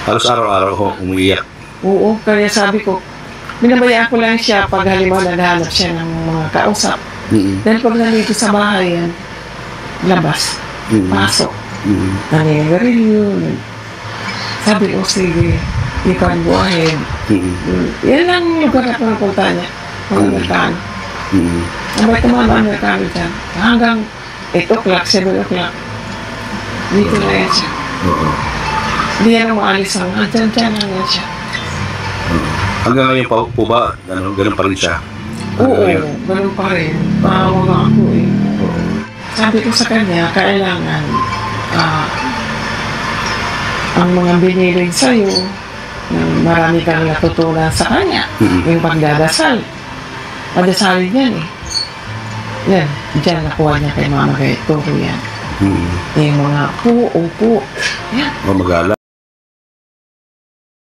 Halos araw-araw ho, umiiyak. Oo, kaya sabi ko, binabayaan ko lang siya pag halimbawa naghahanap siya ng mga kausap. Dahil pag nandito sa bahay yan, labas, pasok, nangyayari yun. Sabi ko, sige, you can go ahead. Yan lang yung lugar na pinapunta niya, mga Amerikano. Sabay tumama Amerikano dyan, hanggang 8 o'clock, 7 o'clock. Dito na yan siya. Hindi yan ang maalis ang dyan lang yan siya. Hanggang ngayon po ba, ganun pa rin siya? Oo, ganun pa rin. Maawa nga ako eh. Sabi ko sa kanya, kailangan ang mga binilin sa'yo, marami kang natutunan sa kanya. Yung pagdadasal. Madasalin yan eh. Yan, dyan nakuha niya kay Mama Gaeturo yan. Yung mga upo. Yan. Mamagala.